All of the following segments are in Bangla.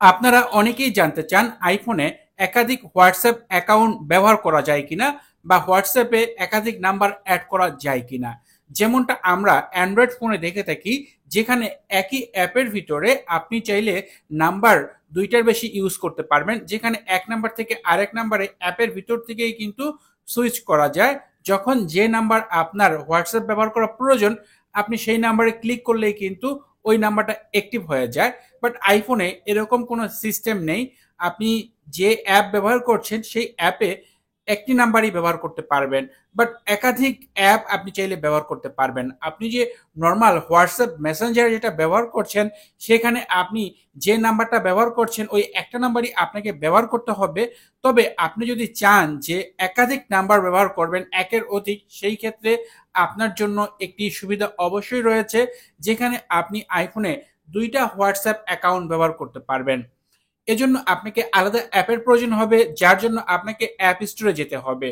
আপনারা অনেকেই জানতে চান আইফোনে একাধিক হোয়াটসঅ্যাপ অ্যাকাউন্ট ব্যবহার করা যায় কিনা বা হোয়াটসঅ্যাপে একাধিক নাম্বার অ্যাড করা যায় কিনা। যেমনটা আমরা অ্যান্ড্রয়েড ফোনে দেখে থাকি, যেখানে একই অ্যাপের ভিতরে আপনি চাইলে নাম্বার দুইটার বেশি ইউজ করতে পারবেন, যেখানে এক নাম্বার থেকে আরেক নাম্বারে অ্যাপের ভিতর থেকেই কিন্তু সুইচ করা যায়। যখন যে নাম্বার আপনার হোয়াটসঅ্যাপ ব্যবহার করা প্রয়োজন, আপনি সেই নাম্বারে ক্লিক করলেই কিন্তু ওই নাম্বারটা অ্যাক্টিভ হয়ে যায়। বাট আইফোনে এরকম কোনো সিস্টেম নেই। আপনি যে অ্যাপ ব্যবহার করছেন সেই অ্যাপে একটি নাম্বারই ব্যবহার করতে পারবেন, বাট একাধিক অ্যাপ আপনি চাইলে ব্যবহার করতে পারবেন। আপনি যে নর্মাল হোয়াটসঅ্যাপ মেসেঞ্জার যেটা ব্যবহার করছেন, সেখানে আপনি যে নাম্বারটা ব্যবহার করছেন ওই একটা নাম্বারই আপনাকে ব্যবহার করতে হবে। তবে আপনি যদি চান যে একাধিক নাম্বার ব্যবহার করবেন, একের অধিক, সেই ক্ষেত্রে আপনার জন্য একটি সুবিধা অবশ্যই রয়েছে, যেখানে আপনি আইফোনে দুইটা হোয়াটসঅ্যাপ অ্যাকাউন্ট ব্যবহার করতে পারবেন। এজন্য আপনাকে আলাদা অ্যাপের প্রয়োজন হবে, যার জন্য আপনাকে অ্যাপ স্টোরে যেতে হবে।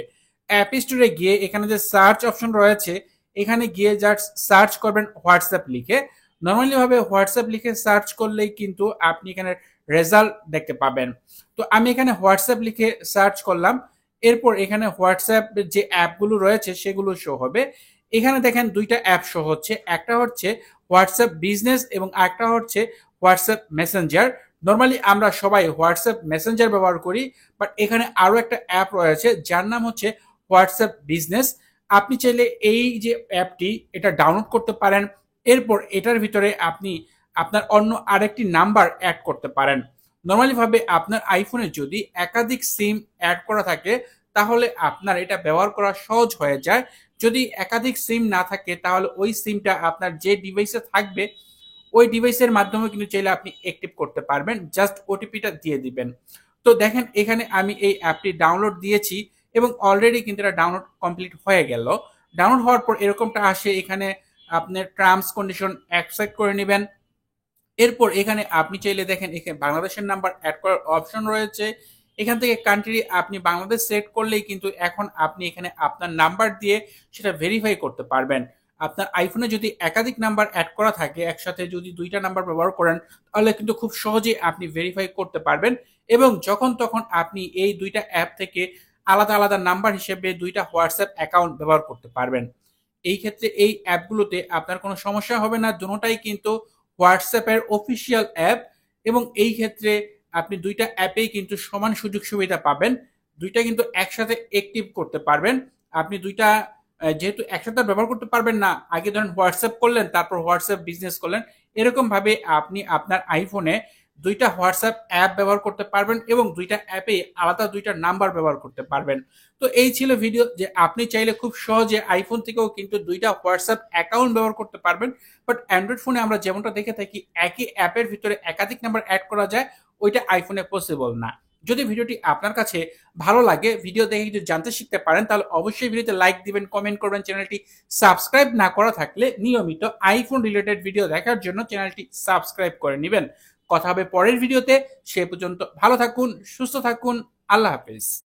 অ্যাপ স্টোরে গিয়ে এখানে যে সার্চ অপশন রয়েছে, এখানে গিয়ে জাস্ট সার্চ করবেন হোয়াটসঅ্যাপ লিখে। নর্মালি ভাবে হোয়াটসঅ্যাপ লিখে সার্চ করলেই কিন্তু আপনি এখানে রেজাল্ট দেখতে পাবেন। তো আমি এখানে হোয়াটসঅ্যাপ লিখে সার্চ করলাম। এরপর এখানে হোয়াটসঅ্যাপ যে অ্যাপগুলো রয়েছে সেগুলো শো হবে। এখানে দেখেন দুইটা অ্যাপ শো হচ্ছে, একটা হচ্ছে হোয়াটসঅ্যাপ বিজনেস এবং আরেকটা হচ্ছে হোয়াটসঅ্যাপ মেসেঞ্জার। নর্মালি আমরা সবাই হোয়াটসঅ্যাপ মেসেঞ্জার ব্যবহার করি, বাট এখানে আরো একটা অ্যাপ রয়েছে যার নাম হচ্ছে হোয়াটসঅ্যাপ বিজনেস। আপনি চাইলে এই যে অ্যাপটি এটা ডাউনলোড করতে পারেন। এরপর এটার ভিতরে আপনি আপনার অন্য আরেকটি নাম্বার অ্যাড করতে পারেন। নর্মালি ভাবে আপনার আইফোনে যদি একাধিক সিম অ্যাড করা থাকে, তাহলে আপনার এটা ব্যবহার করা সহজ হয়ে যায়। যদি একাধিক সিম না থাকে, তাহলে ওই সিমটা আপনার যে ডিভাইসে থাকবে ওই ডিভাইসের মাধ্যমে কিন্তু চাইলে আপনি অ্যাক্টিভ করতে পারবেন, জাস্ট ওটিপিটা দিয়ে দিবেন। তো দেখেন এখানে আমি এই অ্যাপটি ডাউনলোড দিয়েছি এবং অলরেডি কিন্তু এটা ডাউনলোড কমপ্লিট হয়ে গেল। ডাউনলোড হওয়ার পর এরকমটা আসে, এখানে আপনার টার্মস কন্ডিশন অ্যাকসেপ্ট করে নেবেন। এরপর এখানে আপনি চাইলে দেখেন এখানে বাংলাদেশের নাম্বার অ্যাড করার অপশন রয়েছে। এখান থেকে কান্ট্রি আপনি বাংলাদেশ সিলেক্ট করলেই কিন্তু এখন আপনি এখানে আপনার নাম্বার দিয়ে সেটা ভেরিফাই করতে পারবেন। আপনার আইফোনে যদি একাধিক নাম্বার অ্যাড করা থাকে, একসাথে যদি দুইটা নাম্বার ব্যবহার করেন, তাহলে কিন্তু খুব সহজেই আপনি ভেরিফাই করতে পারবেন। এবং যখন তখন আপনি এই দুইটা অ্যাপ থেকে আলাদা আলাদা নাম্বার হিসেবে দুইটা হোয়াটসঅ্যাপ অ্যাকাউন্ট ব্যবহার করতে পারবেন। এই ক্ষেত্রে এই অ্যাপগুলোতে আপনার কোনো সমস্যা হবে না, দুটোটাই কিন্তু হোয়াটসঅ্যাপের অফিসিয়াল অ্যাপ। এবং এই ক্ষেত্রে আপনি দুইটা অ্যাপেই কিন্তু সমান সুযোগ সুবিধা পাবেন, দুইটা কিন্তু একসাথে অ্যাক্টিভ করতে পারবেন। আপনি দুইটা যেহেতু একসাথে ব্যবহার করতে পারবেন না, আগে ধরেন হোয়াটসঅ্যাপ করলেন তারপর হোয়াটসঅ্যাপ বিজনেস করলেন, এরকম ভাবে আপনি আপনার আইফোনে দুইটা হোয়াটসঅ্যাপ অ্যাপ ব্যবহার করতে পারবেন এবং দুইটা অ্যাপে আলাদা দুইটা নাম্বার ব্যবহার করতে পারবেন। তো এই ছিল ভিডিও, যে আপনি চাইলে খুব সহজে আইফোন থেকেও কিন্তু দুইটা হোয়াটসঅ্যাপ অ্যাকাউন্ট ব্যবহার করতে পারবেন। বাট অ্যান্ড্রয়েড ফোনে আমরা যেমনটা দেখে থাকি একই অ্যাপের ভিতরে একাধিক নাম্বার অ্যাড করা যায়, ওইটা আইফোনে পসিবল না। যদি ভিডিওটি আপনার কাছে ভালো লাগে, ভিডিও দেখে যদি জানতে শিখতে পারেন, তাহলে অবশ্যই ভিডিওতে লাইক দিবেন, কমেন্ট করবেন। চ্যানেলটি সাবস্ক্রাইব না করা থাকলে নিয়মিত আইফোন রিলেটেড ভিডিও দেখার জন্য চ্যানেলটি সাবস্ক্রাইব করে নেবেন। কথা হবে পরের ভিডিওতে। সে পর্যন্ত ভালো থাকুন, সুস্থ থাকুন। আল্লাহ হাফেজ।